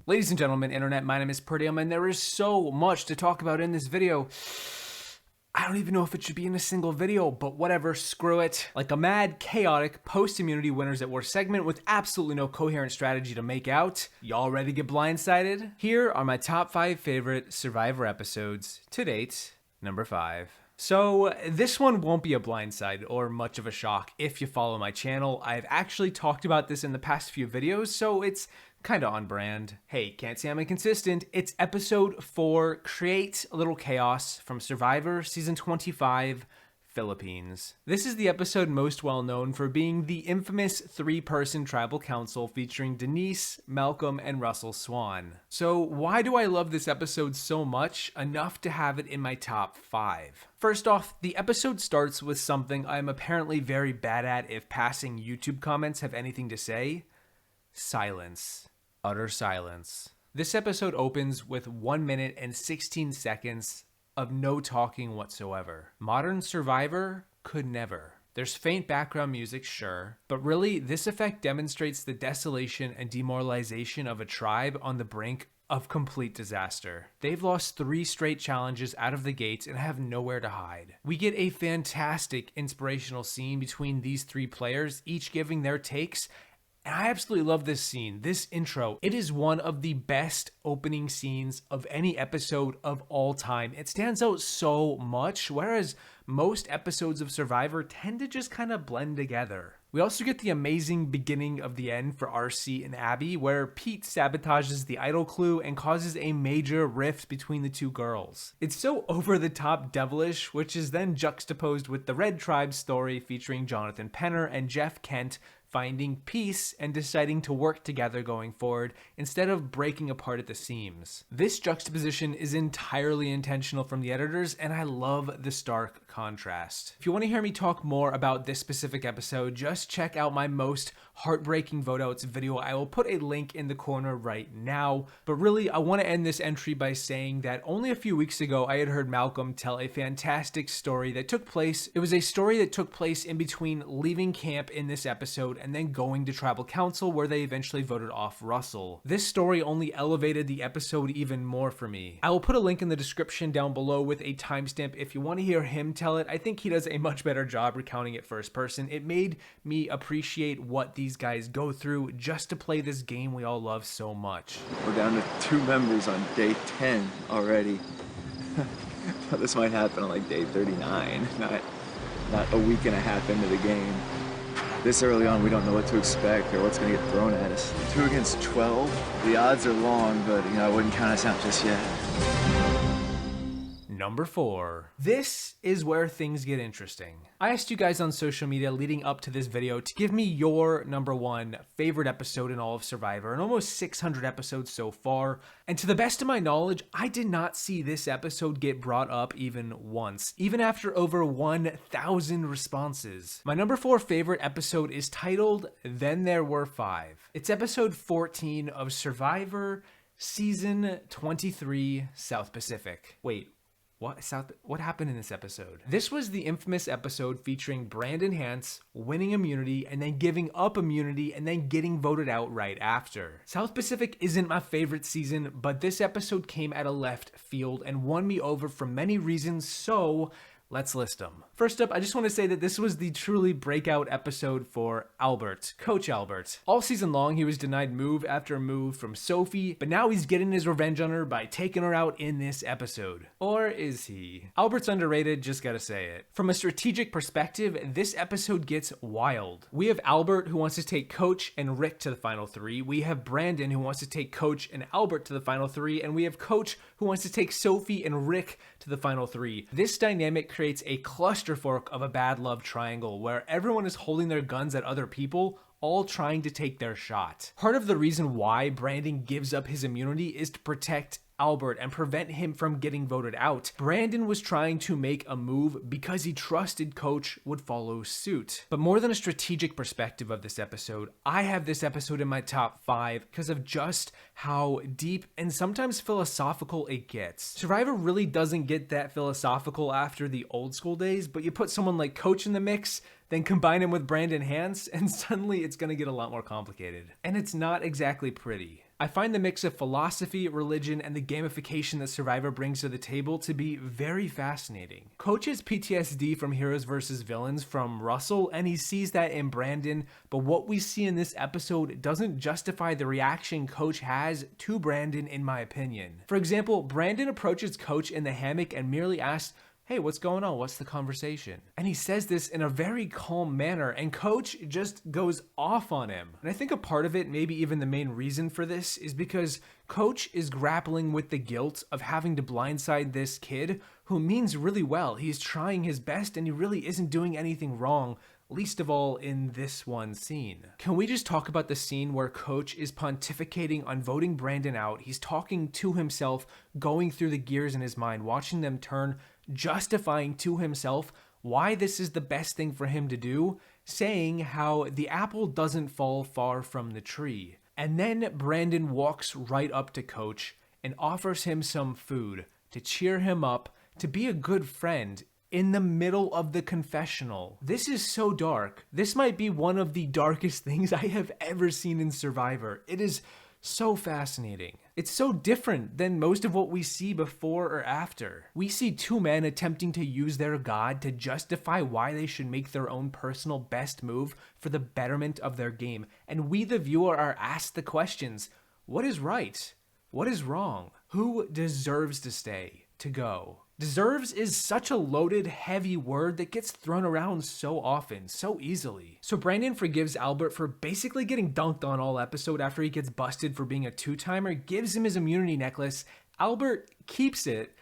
Ladies and gentlemen, internet, my name is Peridiam, and there is so much to talk about in this video. I don't even know if it should be in a single video, but whatever, screw it. Like a mad, chaotic, post-immunity winners at war segment with absolutely no coherent strategy to make out. Y'all ready to get blindsided? Here are my top 5 favorite Survivor episodes to date. Number 5. So this one won't be a blindside or much of a shock if you follow my channel. I've actually talked about this in the past few videos, so it's kinda on brand. Hey, can't say I'm inconsistent. It's episode 4, Create a Little Chaos from Survivor Season 25, Philippines. This is the episode most well known for being the infamous 3-person tribal council featuring Denise, Malcolm, and Russell Swan. So why do I love this episode so much, enough to have it in my top 5? First off, the episode starts with something I'm apparently very bad at if passing YouTube comments have anything to say. Silence. Utter silence. This episode opens with 1 minute and 16 seconds of no talking whatsoever. Modern Survivor could never. There's faint background music, sure, but really this effect demonstrates the desolation and demoralization of a tribe on the brink of complete disaster. They've lost 3 straight challenges out of the gates and have nowhere to hide. We get a fantastic inspirational scene between these 3 players, each giving their takes. And I absolutely love this scene, this intro. It is one of the best opening scenes of any episode of all time. It stands out so much, whereas most episodes of Survivor tend to just kind of blend together. We also get the amazing beginning of the end for RC and Abby, where Pete sabotages the idol clue and causes a major rift between the 2 girls. It's so over-the-top devilish, which is then juxtaposed with the Red Tribe story featuring Jonathan Penner and Jeff Kent finding peace and deciding to work together going forward instead of breaking apart at the seams. This juxtaposition is entirely intentional from the editors, and I love the stark contrast. If you want to hear me talk more about this specific episode, just check out my most heartbreaking vote outs video. I will put a link in the corner right now, but really I want to end this entry by saying that only a few weeks ago I had heard Malcolm tell a fantastic story that took place. It was a story that took place in between leaving camp in this episode and then going to tribal council, where they eventually voted off Russell. This story only elevated the episode even more for me. I will put a link in the description down below with a timestamp if you want to hear him tell it. I think he does a much better job recounting it first person. It made me appreciate what these guys go through just to play this game we all love so much. We're down to 2 members on day 10 already. This might happen on like day 39, not a week and a half into the game. This early on, we don't know what to expect or what's going to get thrown at us. 2 against 12. The odds are long, but I wouldn't count us out just yet. Number 4. This is where things get interesting. I asked you guys on social media leading up to this video to give me your number 1 favorite episode in all of Survivor, and almost 600 episodes so far. And to the best of my knowledge, I did not see this episode get brought up even once, even after over 1,000 responses. My number 4 favorite episode is titled Then There Were 5. It's episode 14 of Survivor Season 23, South Pacific. Wait. What happened in this episode? This was the infamous episode featuring Brandon Hance winning immunity and then giving up immunity and then getting voted out right after. South Pacific isn't my favorite season, but this episode came out of left field and won me over for many reasons, so let's list them. First up, I just want to say that this was the truly breakout episode for Albert, Coach Albert. All season long, he was denied move after move from Sophie, but now he's getting his revenge on her by taking her out in this episode. Or is he? Albert's underrated, just gotta say it. From a strategic perspective, this episode gets wild. We have Albert, who wants to take Coach and Rick to the final 3. We have Brandon, who wants to take Coach and Albert to the final 3. And we have Coach, who wants to take Sophie and Rick to the final 3. This dynamic creates a clusterfuck of a bad love triangle where everyone is holding their guns at other people, all trying to take their shot. Part of the reason why Brandon gives up his immunity is to protect Albert and prevent him from getting voted out. Brandon was trying to make a move because he trusted Coach would follow suit. But more than a strategic perspective of this episode, I have this episode in my top 5 because of just how deep and sometimes philosophical it gets. Survivor really doesn't get that philosophical after the old school days, but you put someone like Coach in the mix, then combine him with Brandon Hance, and suddenly it's gonna get a lot more complicated. And it's not exactly pretty. I find the mix of philosophy, religion, and the gamification that Survivor brings to the table to be very fascinating. Coach has PTSD from heroes versus villains from Russell, and he sees that in Brandon, but what we see in this episode doesn't justify the reaction Coach has to Brandon, in my opinion. For example, Brandon approaches Coach in the hammock and merely asks, "Hey, what's going on? What's the conversation?" And he says this in a very calm manner, and Coach just goes off on him. And I think a part of it, maybe even the main reason for this, is because Coach is grappling with the guilt of having to blindside this kid who means really well. He's trying his best and he really isn't doing anything wrong, least of all in this one scene. Can we just talk about the scene where Coach is pontificating on voting Brandon out? He's talking to himself, going through the gears in his mind, watching them turn, justifying to himself why this is the best thing for him to do, saying how the apple doesn't fall far from the tree. And then Brandon walks right up to Coach and offers him some food to cheer him up, to be a good friend in the middle of the confessional. This is so dark. This might be one of the darkest things I have ever seen in Survivor. It is so fascinating. It's so different than most of what we see before or after. We see two men attempting to use their god to justify why they should make their own personal best move for the betterment of their game. And we, the viewer, are asked the questions: what is right? What is wrong? Who deserves to stay, to go? Deserves is such a loaded, heavy word that gets thrown around so often, so easily. So Brandon forgives Albert for basically getting dunked on all episode after he gets busted for being a two-timer, gives him his immunity necklace, Albert keeps it,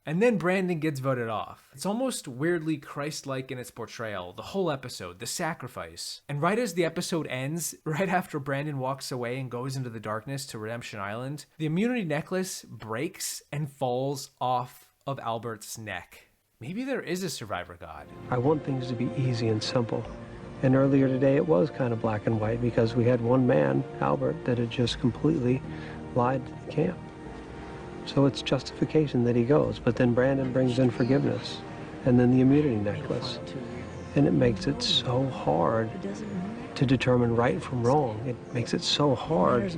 and then Brandon gets voted off. It's almost weirdly Christ-like in its portrayal, the whole episode, the sacrifice. And right as the episode ends, right after Brandon walks away and goes into the darkness to Redemption Island, the immunity necklace breaks and falls off of Albert's neck. Maybe there is a survivor god. I want things to be easy and simple. And earlier today it was kind of black and white because we had one man, Albert, that had just completely lied to the camp. So it's justification that he goes, but then Brandon brings in forgiveness and then the immunity necklace. And it makes it so hard to determine right from wrong. It makes it so hard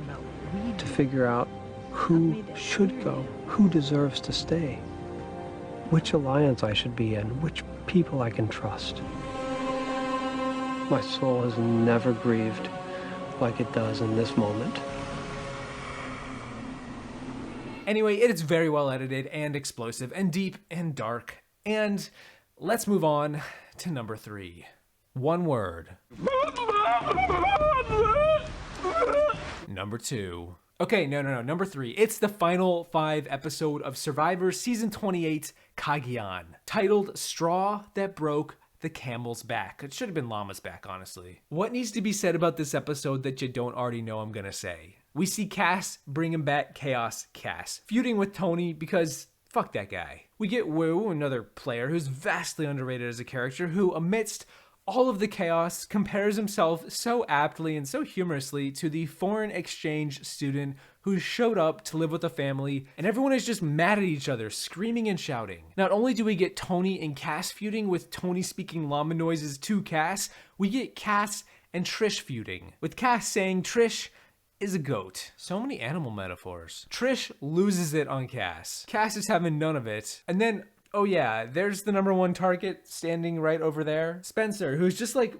to figure out who should go, who deserves to stay, which alliance I should be in, which people I can trust. My soul has never grieved like it does in this moment. Anyway, it is very well edited and explosive and deep and dark. And let's move on to number 3. One word. Number 2. Okay, no. Number 3. It's the final 5 episode of Survivor Season 28, Cagayan, titled Straw That Broke the Camel's Back. It should have been Llama's back, honestly. What needs to be said about this episode that you don't already know I'm gonna say? We see Cass bringing back Chaos Cass, feuding with Tony because fuck that guy. We get Wu, another player who's vastly underrated as a character, who amidst all of the chaos compares himself so aptly and so humorously to the foreign exchange student who showed up to live with a family, and everyone is just mad at each other, screaming and shouting. Not only do we get Tony and Cass feuding with Tony speaking llama noises to Cass, we get Cass and Trish feuding, with Cass saying Trish is a goat. So many animal metaphors. Trish loses it on Cass. Cass is having none of it. And then, oh yeah, there's the number 1 target standing right over there. Spencer, who's just like,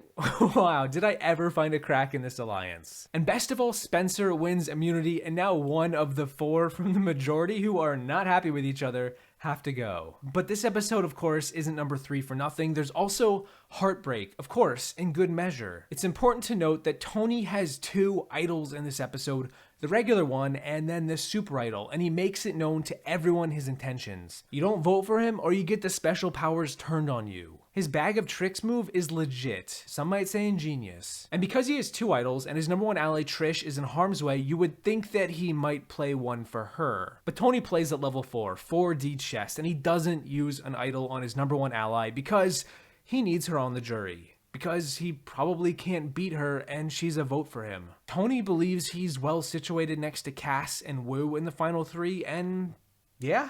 wow, did I ever find a crack in this alliance? And best of all, Spencer wins immunity, and now one of the 4 from the majority who are not happy with each other have to go. But this episode, of course, isn't number 3 for nothing. There's also heartbreak, of course, in good measure. It's important to note that Tony has 2 idols in this episode, the regular one and then the super idol, and he makes it known to everyone his intentions. You don't vote for him or you get the special powers turned on you. His bag of tricks move is legit, some might say ingenious. And because he has 2 idols and his number 1 ally Trish is in harm's way, you would think that he might play one for her. But Tony plays at level 4, 4D chess, and he doesn't use an idol on his number 1 ally because he needs her on the jury. Because he probably can't beat her and she's a vote for him. Tony believes he's well situated next to Cass and Wu in the final 3, and yeah,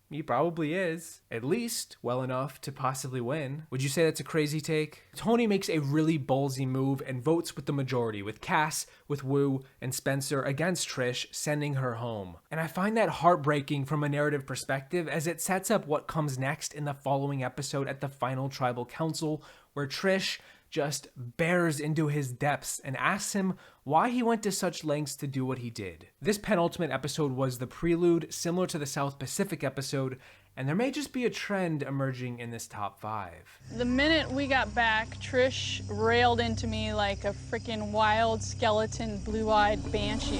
He probably is. At least well enough to possibly win. Would you say that's a crazy take? Tony makes a really ballsy move and votes with the majority, with Cass, with Wu, and Spencer against Trish, sending her home. And I find that heartbreaking from a narrative perspective, as it sets up what comes next in the following episode at the final tribal council, where Trish just bears into his depths and asks him why he went to such lengths to do what he did. This penultimate episode was the prelude, similar to the South Pacific episode, and there may just be a trend emerging in this top 5. The minute we got back, Trish railed into me like a freaking wild skeleton, blue-eyed banshee.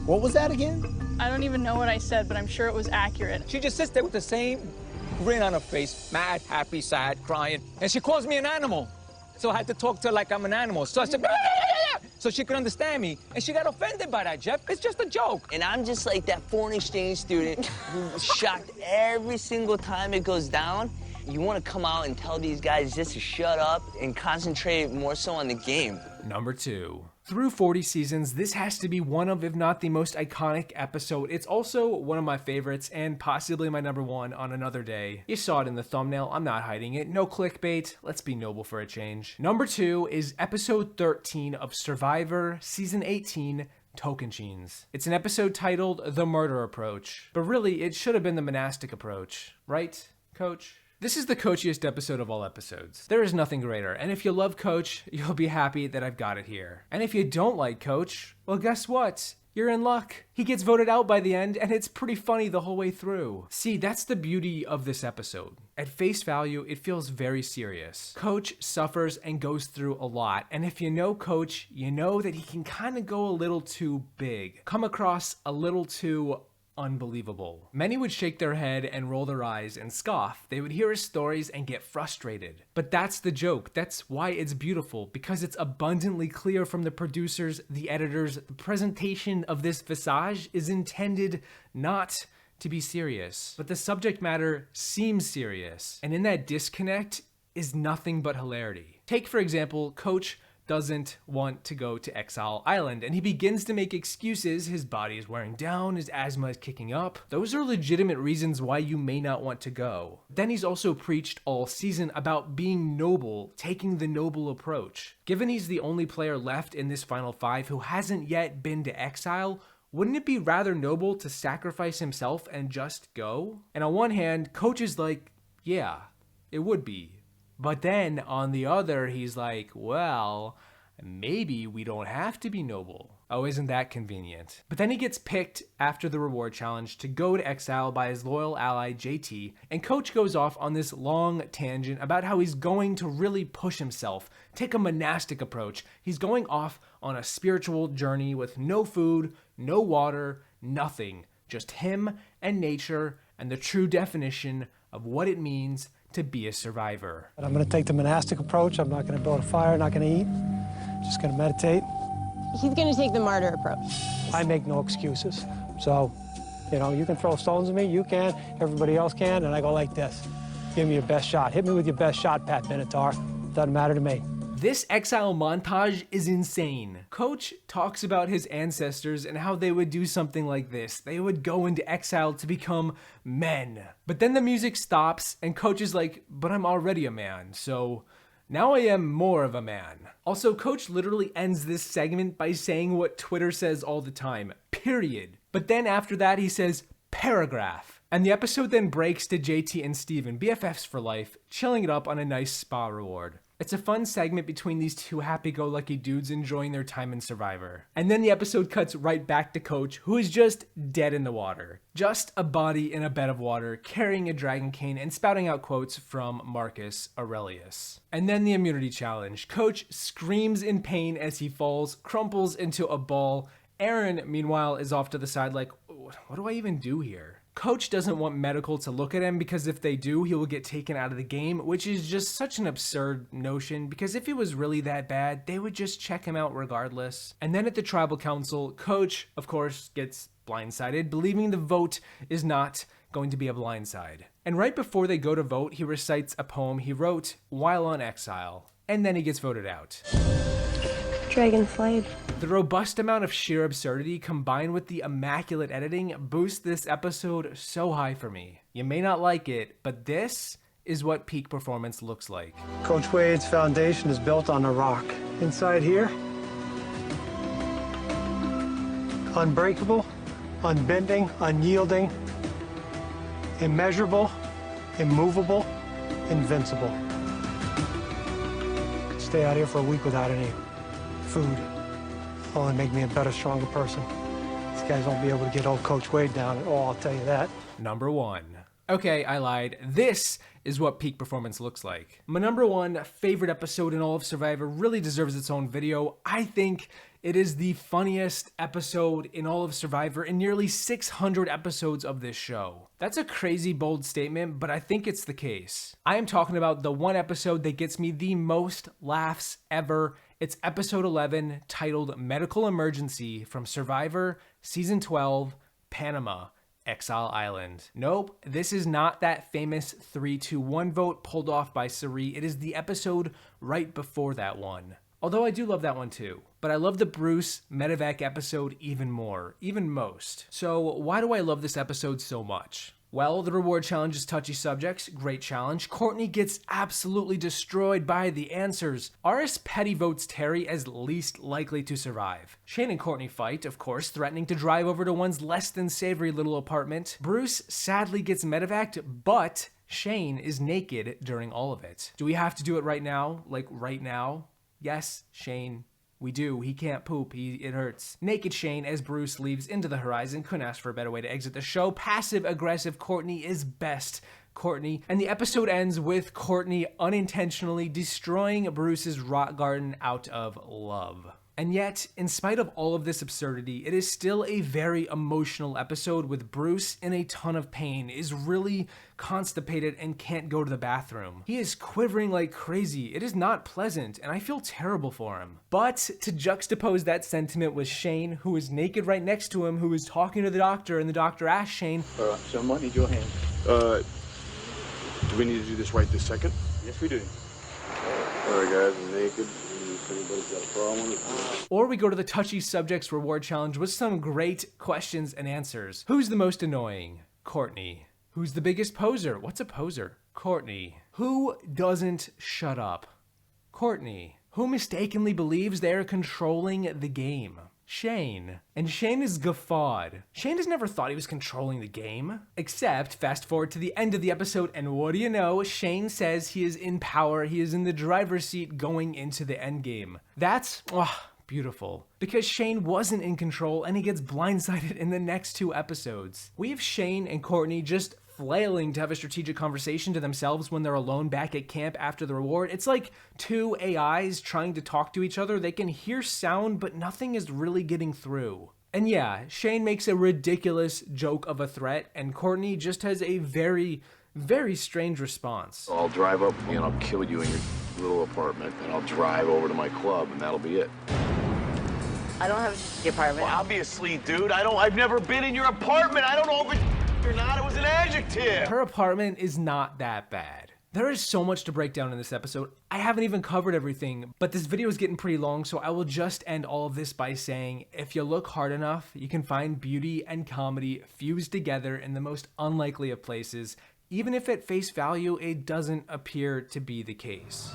What was that again? I don't even know what I said, but I'm sure it was accurate. She just sits there with the same grin on her face, mad, happy, sad, crying, and she calls me an animal. So I had to talk to her like I'm an animal. So I said, so she could understand me, and she got offended by that, Jeff. It's just a joke. And I'm just like that foreign exchange student who's shocked every single time it goes down. You want to come out and tell these guys just to shut up and concentrate more so on the game. Number 2. Through 40 seasons, this has to be one of, if not the most iconic episode. It's also one of my favorites and possibly my number 1 on another day. You saw it in the thumbnail, I'm not hiding it. No clickbait, let's be noble for a change. Number 2 is episode 13 of Survivor, season 18, Tocantins. It's an episode titled The Murder Approach, but really it should have been the monastic approach, right, Coach? This is the coachiest episode of all episodes. There is nothing greater, and if you love Coach, you'll be happy that I've got it here. And if you don't like Coach, well, guess what? You're in luck. He gets voted out by the end, and it's pretty funny the whole way through. See, that's the beauty of this episode. At face value, it feels very serious. Coach suffers and goes through a lot, and if you know Coach, you know that he can kind of go a little too big, come across a little too unbelievable. Many would shake their head and roll their eyes and scoff. They would hear his stories and get frustrated. But that's the joke. That's why it's beautiful, because it's abundantly clear from the producers, the editors, the presentation of this visage is intended not to be serious. But the subject matter seems serious. And in that disconnect is nothing but hilarity. Take, for example, Coach doesn't want to go to Exile Island, and he begins to make excuses. His body is wearing down, his asthma is kicking up. Those are legitimate reasons why you may not want to go. Then he's also preached all season about being noble, taking the noble approach. Given he's the only player left in this final 5 who hasn't yet been to exile, wouldn't it be rather noble to sacrifice himself and just go? And on one hand, Coach is like, yeah, it would be. But then, on the other, he's like, well, maybe we don't have to be noble. Oh, isn't that convenient? But then he gets picked after the reward challenge to go to exile by his loyal ally, JT, and Coach goes off on this long tangent about how he's going to really push himself, take a monastic approach. He's going off on a spiritual journey with no food, no water, nothing. Just him and nature and the true definition of what it means to be a survivor. But I'm going to take the monastic approach. I'm not going to build a fire, not going to eat. Just going to meditate. He's going to take the martyr approach. I make no excuses. So, you can throw stones at me, you can, everybody else can, and I go like this. Give me your best shot. Hit me with your best shot, Pat Benatar. Doesn't matter to me. This exile montage is insane. Coach talks about his ancestors and how they would do something like this. They would go into exile to become men. But then the music stops and Coach is like, but I'm already a man, so now I am more of a man. Also, Coach literally ends this segment by saying what Twitter says all the time, period. But then after that he says, paragraph. And the episode then breaks to JT and Steven, BFFs for life, chilling it up on a nice spa reward. It's a fun segment between these two happy-go-lucky dudes enjoying their time in Survivor. And then the episode cuts right back to Coach, who is just dead in the water. Just a body in a bed of water, carrying a dragon cane and spouting out quotes from Marcus Aurelius. And then the immunity challenge. Coach screams in pain as he falls, crumples into a ball. Aaron, meanwhile, is off to the side like, what do I even do here? Coach doesn't want medical to look at him because if they do, he will get taken out of the game, which is just such an absurd notion because if he was really that bad, they would just check him out regardless. And then at the tribal council, Coach, of course, gets blindsided, believing the vote is not going to be a blindside. And right before they go to vote, he recites a poem he wrote while on exile, and then he gets voted out. Dragon flayed. The robust amount of sheer absurdity combined with the immaculate editing boosts this episode so high for me. You may not like it, but this is what peak performance looks like. Coach Wade's foundation is built on a rock. Inside here, unbreakable, unbending, unyielding, immeasurable, immovable, invincible. Stay out here for a week without any food. Only make me a better, stronger person. These guys won't be able to get old Coach Wade down at all, I'll tell you that. Number 1. Okay, I lied. This is what peak performance looks like. My number 1 favorite episode in all of Survivor really deserves its own video. I think it is the funniest episode in all of Survivor in nearly 600 episodes of this show. That's a crazy bold statement, but I think it's the case. I am talking about the one episode that gets me the most laughs ever. It's episode 11, titled Medical Emergency, from Survivor Season 12, Panama, Exile Island. Nope, this is not that famous 3-2-1 vote pulled off by Sari. It is the episode right before that one. Although I do love that one too. But I love the Bruce medevac episode even more, even most. So why do I love this episode so much? Well, the reward challenge is touchy subjects, great challenge. Courtney gets absolutely destroyed by the answers. RS Petty votes Terry as least likely to survive. Shane and Courtney fight, of course, threatening to drive over to one's less than savory little apartment. Bruce sadly gets medevaced, but Shane is naked during all of it. Do we have to do it right now? Like right now? Yes, Shane. We do. He can't poop. It hurts. Naked Shane as Bruce leaves into the horizon. Couldn't ask for a better way to exit the show. Passive-aggressive Courtney is best Courtney. And the episode ends with Courtney unintentionally destroying Bruce's rock garden out of love. And yet, in spite of all of this absurdity, it is still a very emotional episode with Bruce in a ton of pain, is really constipated and can't go to the bathroom. He is quivering like crazy. It is not pleasant, and I feel terrible for him. But to juxtapose that sentiment with Shane, who is naked right next to him, who is talking to the doctor, and the doctor asks Shane, someone need your hand. Do we need to do this right this second? Yes, we do. All right, guys, I'm naked. Or we go to the touchy subjects reward challenge with some great questions and answers. Who's the most annoying? Courtney. Who's the biggest poser? What's a poser? Courtney. Who doesn't shut up? Courtney. Who mistakenly believes they're controlling the game? Shane. And Shane is guffawed. Shane has never thought he was controlling the game. Except, fast forward to the end of the episode, and what do you know? Shane says he is in power. He is in the driver's seat going into the end game. That's beautiful. Because Shane wasn't in control, and he gets blindsided in the next 2 episodes. We have Shane and Courtney just flailing to have a strategic conversation to themselves when they're alone back at camp after the reward. It's like 2 AIs trying to talk to each other. They can hear sound, but nothing is really getting through. And yeah, Shane makes a ridiculous joke of a threat, and Courtney just has a very, very strange response. I'll drive up and I'll kill you in your little apartment, and I'll drive over to my club, and that'll be it. I don't have your apartment. Well, obviously, dude. I've never been in your apartment. I don't know if it's or not. It was an adjective. Her apartment is not that bad. There is so much to break down in this episode. I haven't even covered everything, but this video is getting pretty long, so I will just end all of this by saying, if you look hard enough, you can find beauty and comedy fused together in the most unlikely of places, even if at face value, it doesn't appear to be the case.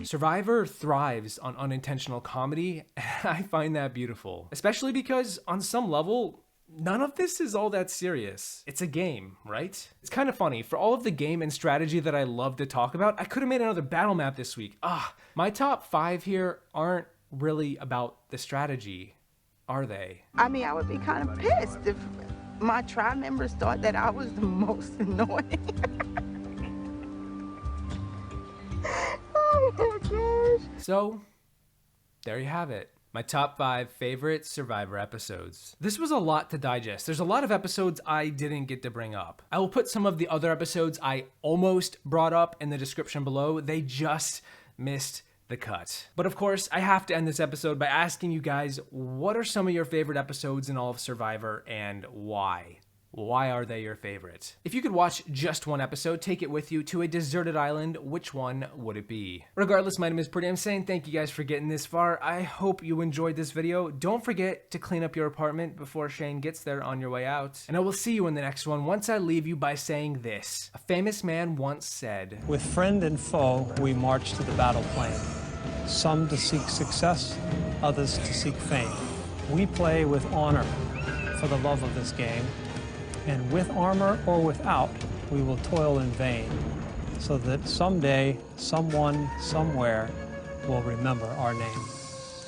Survivor thrives on unintentional comedy, and I find that beautiful. Especially because, on some level, none of this is all that serious. It's a game, right? It's kind of funny. For all of the game and strategy that I love to talk about, I could have made another battle map this week. My top 5 here aren't really about the strategy, are they? I mean, I would be kind of pissed if my tribe members thought that I was the most annoying. Oh my gosh. So, there you have it. My top 5 favorite Survivor episodes. This was a lot to digest. There's a lot of episodes I didn't get to bring up. I will put some of the other episodes I almost brought up in the description below. They just missed the cut. But of course, I have to end this episode by asking you guys, what are some of your favorite episodes in all of Survivor and why? Why are they your favorite? If you could watch just one episode, take it with you to a deserted island, which one would it be? Regardless, my name is Peridiam saying thank you guys for getting this far. I hope you enjoyed this video. Don't forget to clean up your apartment before Shane gets there on your way out. And I will see you in the next one once I leave you by saying this. A famous man once said, With friend and foe, we march to the battle plain. Some to seek success, others to seek fame. We play with honor for the love of this game. And with armor or without, we will toil in vain, so that someday, someone, somewhere will remember our name.